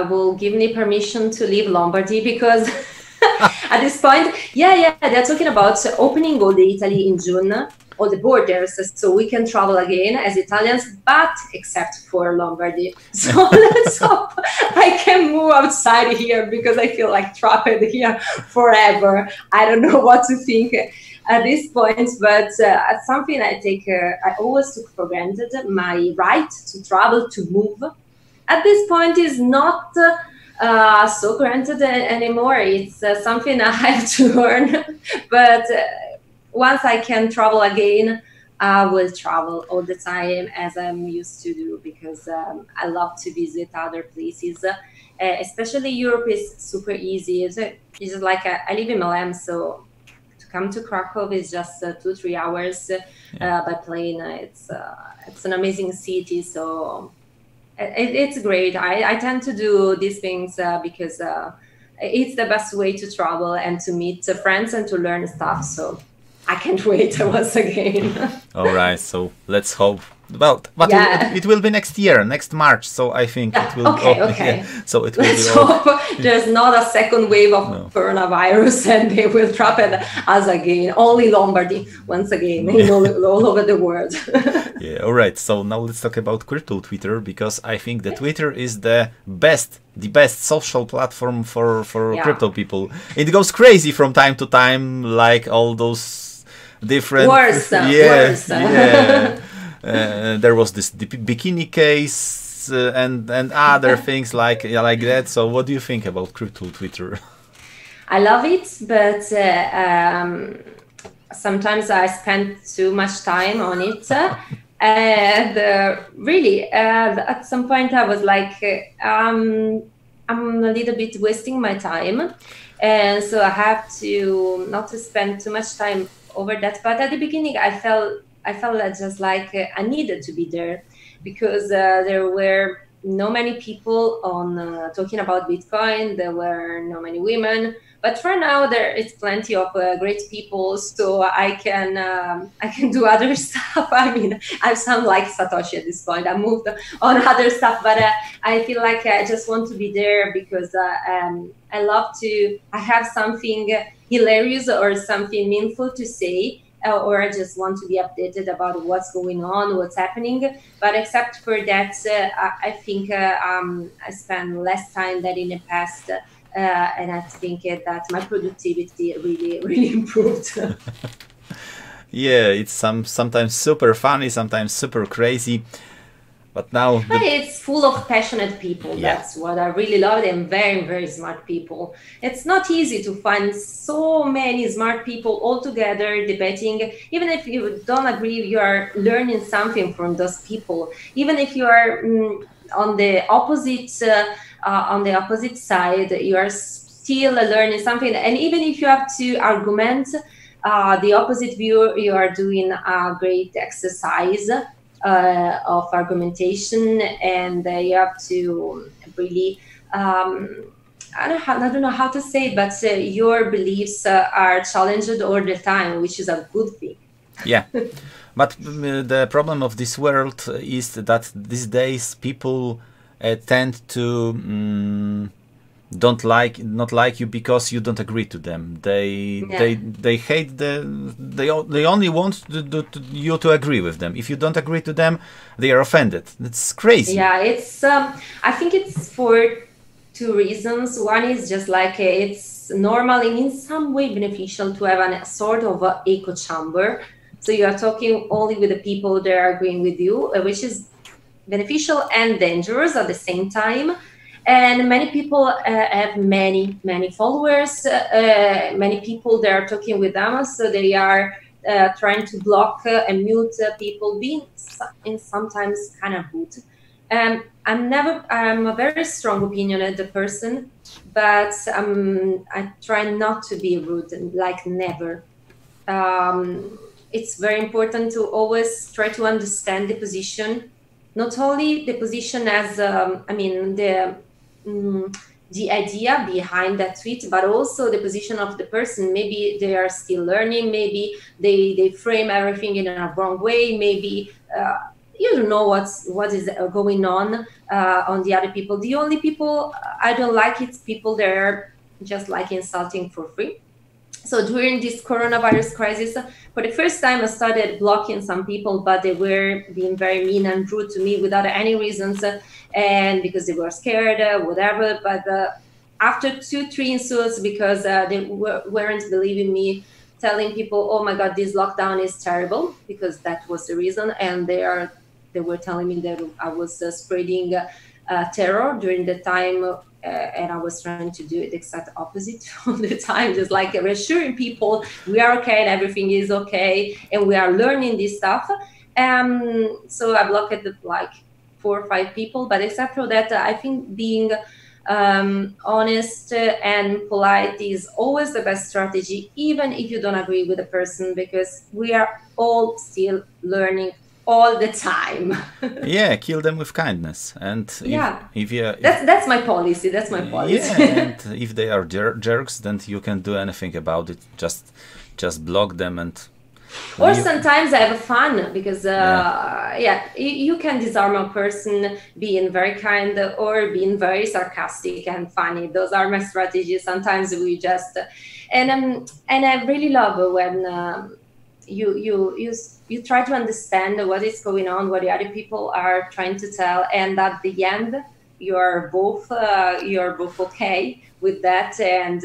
will give me permission to leave Lombardy, because at this point, they're talking about opening all the Italy in June, all the borders, so we can travel again as Italians, but except for Lombardy. So let's hope I can move outside here, because I feel like trapped here forever. I don't know what to think at this point, but something I always took for granted, my right to travel, to move. At this point is not so granted anymore. It's something I have to learn. But once I can travel again, I will travel all the time, as I'm used to do, because I love to visit other places. Especially Europe is super easy. It's just like I live in Milan, so to come to Krakow is just 2-3 hours by plane. It's an amazing city, so it's great. I tend to do these things because it's the best way to travel and to meet friends and to learn stuff. So I can't wait once again. All right, so let's hope. Well, but it will be next year, next March. So I think it will. Okay. So it will Let's be. hope there's not a second wave of coronavirus and they will trap us again. Only Lombardy once again, all over the world. Yeah. All right. So now let's talk about crypto Twitter, because I think that Twitter is the best social platform for crypto people. It goes crazy from time to time, like all those different. Worse. Yeah. There was this bikini case and other things like that. So what do you think about crypto Twitter? I love it, but sometimes I spend too much time on it. And really, at some point I was like, I'm a little bit wasting my time. And so I have to not to spend too much time over that. But at the beginning, I felt just like I needed to be there, because there were no many people on talking about Bitcoin. There were no many women, but for now there is plenty of great people, so I can do other stuff. I mean, I sound like Satoshi at this point. I moved on other stuff, but I feel like I just want to be there because I love to. I have something hilarious or something meaningful to say. Or I just want to be updated about what's going on, what's happening. But except for that, I think I spend less time than in the past. And I think that my productivity really, really improved. Yeah, it's sometimes super funny, sometimes super crazy. But now it's full of passionate people. Yeah. That's what I really love. And very, very smart people. It's not easy to find so many smart people all together debating. Even if you don't agree, you are learning something from those people. Even if you are on the opposite side, you are still learning something. And even if you have to argument the opposite view, you are doing a great exercise of argumentation, and you have to really I don't know how to say it, but your beliefs are challenged all the time, which is a good thing. Yeah, but the problem of this world is that these days people tend to not like you because you don't agree to them. They hate they only want you to agree with them. If you don't agree to them, they are offended. It's crazy. Yeah, it's I think it's for two reasons. One is just like it's normal and in some way beneficial to have a sort of echo chamber. So you are talking only with the people that are agreeing with you, which is beneficial and dangerous at the same time. And many people have many followers, many people that are talking with them, so they are trying to block and mute people, being sometimes kind of rude. I'm a very strong opinionated person, but I try not to be rude, like never. It's very important to always try to understand the position, not only the position as the idea behind that tweet, but also the position of the person. Maybe they are still learning, maybe they frame everything in a wrong way, maybe you don't know what is going on the other people. The only people I don't like is people that are just like insulting for free. So during this coronavirus crisis, for the first time, I started blocking some people, but they were being very mean and rude to me without any reasons, and because they were scared, whatever. But after 2-3 insults, because they weren't believing me, telling people, "Oh my God, this lockdown is terrible," because that was the reason, and they were telling me that I was spreading terror during the time. And I was trying to do it exact opposite all the time, just like reassuring people we are okay and everything is okay and we are learning this stuff. So I blocked like 4 or 5 people, but except for that, I think being honest and polite is always the best strategy, even if you don't agree with the person, because we are all still learning all the time. Yeah, kill them with kindness. And if that's my policy. That's my policy. Yeah, and if they are jerks, then you can't do anything about it. Just block them and. Or sometimes I have fun because you can disarm a person being very kind or being very sarcastic and funny. Those are my strategies. Sometimes we just and I really love when. You try to understand what is going on, what the other people are trying to tell, and at the end you're both okay with that, and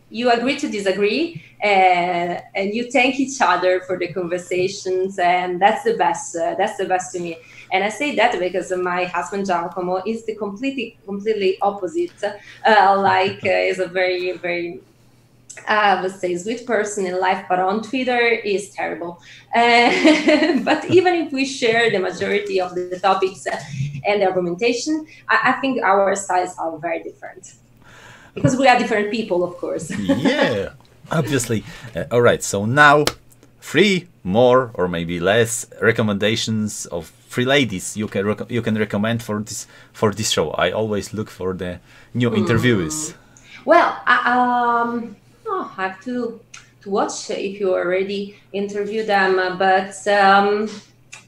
you agree to disagree, and you thank each other for the conversations, and that's the best. That's the best to me. And I say that because my husband Giacomo is the completely opposite. Is a very, very let's say sweet person in life, but on Twitter is terrible. But even if we share the majority of the topics and the argumentation, I think our styles are very different because we are different people, of course. Yeah, obviously. All right, so now 3 more or maybe less recommendations of three ladies you can you can recommend for this show? I always look for the new interviewees. Well, I have to watch if you already interview them, but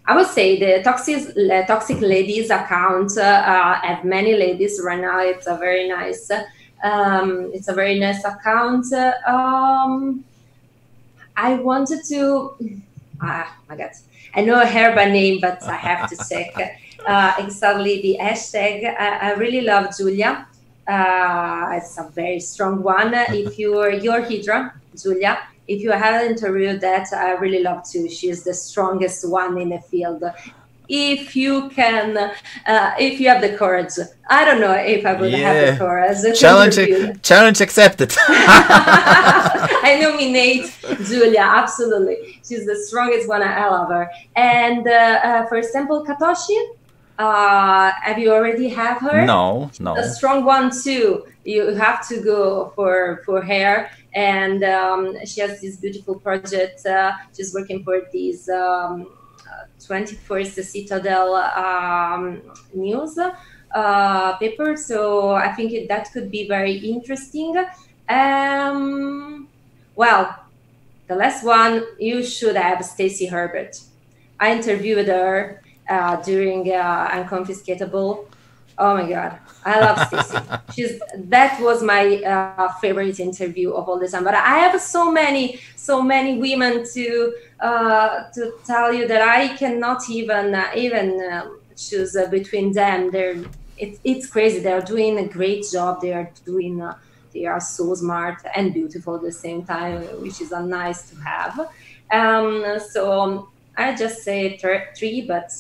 I would say the Toxic Ladies account have many ladies right now. It's a very nice account. I wanted to. My God, I know her by name, but I have to check exactly the hashtag. I really love Giulia. It's a very strong one. If you're Hydra, Giulia, if you haven't interviewed that, I really love to. She's the strongest one in the field. If you can, if you have the courage. I don't know if I would have the courage. Challenge accepted. I nominate Giulia, absolutely. She's the strongest one. I love her. And for example, Katoshi, have you already have her? No. A strong one too. You have to go for her. And she has this beautiful project. She's working for these 21st Citadel news paper. So I think that could be very interesting. Well, the last one, you should have Stacy Herbert. I interviewed her during Unconfiscatable. Oh my God, I love Stacy. That was my favorite interview of all the time. But I have so many women to tell you that I cannot even choose between them. It's crazy. They're doing a great job. They are so smart and beautiful at the same time, which is nice to have. So I just say three, but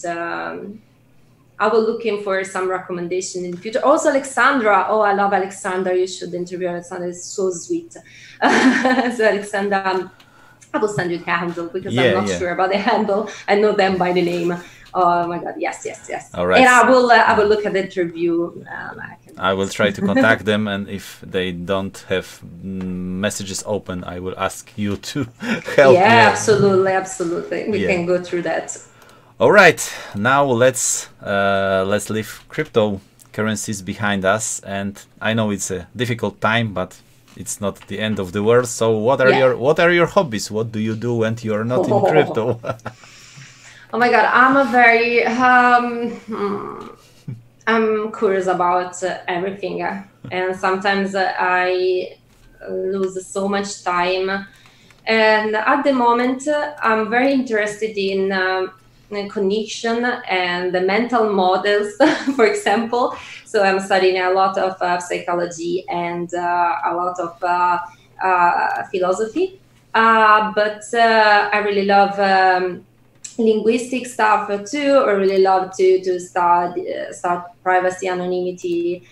I will look in for some recommendation in the future. Also, Alexandra. Oh, I love Alexandra. You should interview Alexandra. It's so sweet. So, Alexandra, I will send you the handle because I'm not sure about the handle. I know them by the name. Oh my God! Yes. All right. And I will look at the interview. I will try to contact them, and if they don't have messages open, I will ask you to help. Yeah, absolutely. We can go through that. All right, now let's leave cryptocurrencies behind us, and I know it's a difficult time, but it's not the end of the world. So, what are your hobbies? What do you do when you are not in crypto? Oh my God, I'm a very I'm curious about everything, and sometimes I lose so much time. And at the moment, I'm very interested in cognition and the mental models, for example. So I'm studying a lot of psychology and a lot of philosophy. But I really love linguistic stuff too. I really love to start privacy, anonymity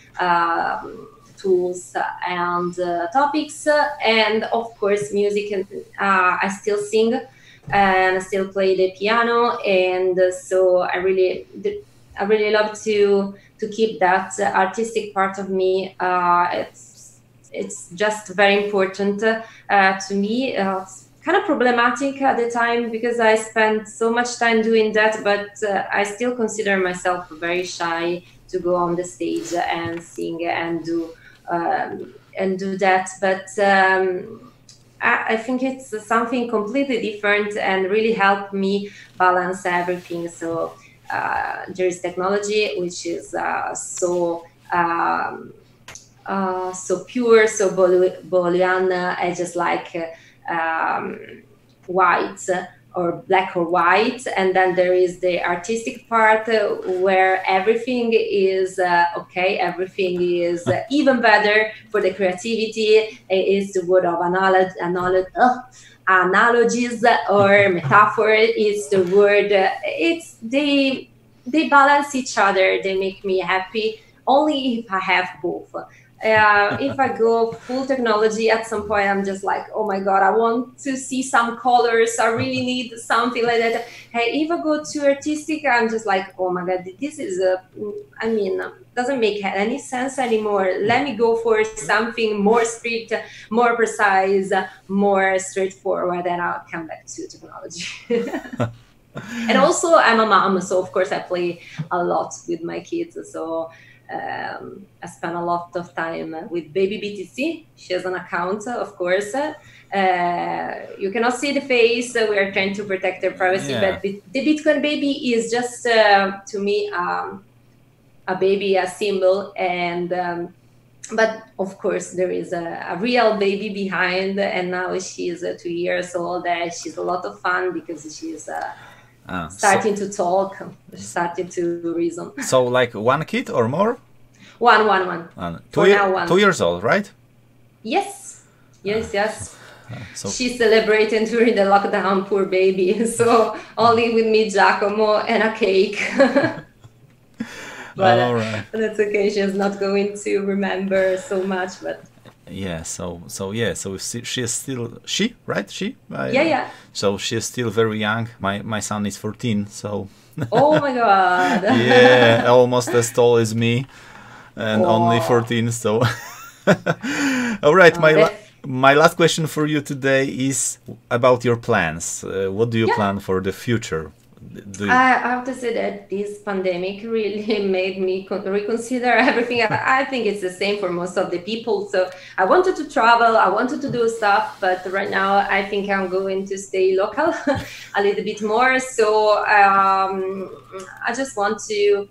tools and topics, and of course music. And I still sing and I still play the piano, and so I really love to keep that artistic part of me. It's just very important to me. It's kind of problematic at the time because I spent so much time doing that, but I still consider myself very shy to go on the stage and sing and do that. But I think it's something completely different and really helped me balance everything. So there is technology, which is so pure, so Boolean, just like white or black or white. And then there is the artistic part where everything is okay, everything is even better for the creativity. It is the word of analogies or metaphor. It's the word, they balance each other. They make me happy only if I have both. If I go full technology, at some point I'm just like, oh my God, I want to see some colors. I really need something like that. Hey, if I go too artistic, I'm just like, oh my God, this is doesn't make any sense anymore. Let me go for something more strict, more precise, more straightforward, and I'll come back to technology. And also, I'm a mom, so of course I play a lot with my kids. So I spend a lot of time with Baby BTC. She has an account, of course. You cannot see the face. We are trying to protect her privacy, but the Bitcoin baby is just to me a baby, a symbol, and but of course there is a real baby behind, and now she's 2 years old. She's a lot of fun because she's starting to talk, starting to reason. So like one kid or more? One. For now, one. 2 years old, right? Yes. So she's celebrating during the lockdown, poor baby. So only with me, Giacomo, and a cake. But that's okay. She's not going to remember so much, but she is still right? Yeah. So she is still very young. My son is 14, so oh my god. Yeah, almost as tall as me, and only 14. So all right, my last question for you today is about your plans. What do you plan for the future? I have to say that this pandemic really made me reconsider everything. I think it's the same for most of the people. So I wanted to travel, I wanted to do stuff, but right now I think I'm going to stay local a little bit more. So I just want to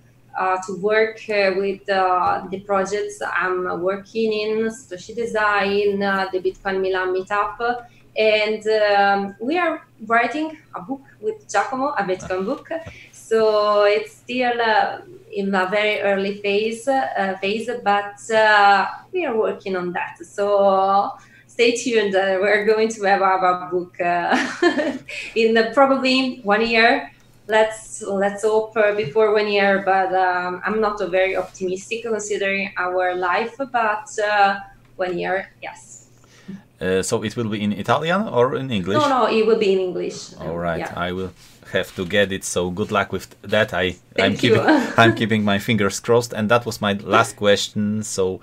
work with the projects I'm working in, Satoshi Design, the Bitcoin Milan meetup. And we are writing a book with Giacomo, a Bitcoin book. So it's still in a very early phase, but we are working on that. So stay tuned. We're going to have our book in probably 1 year. Let's hope before 1 year, but I'm not very optimistic considering our life. But 1 year, yes. So it will be in Italian or in English? No, it will be in English. All right, I will have to get it. So good luck with that. I'm keeping my fingers crossed. And that was my last question. So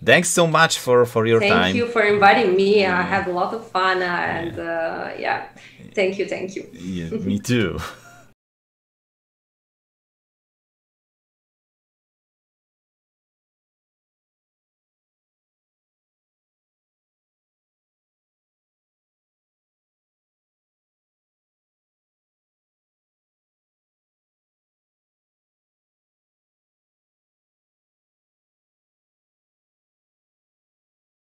thanks so much for your time. Thank you for inviting me. I had a lot of fun, and thank you. Yeah, me too.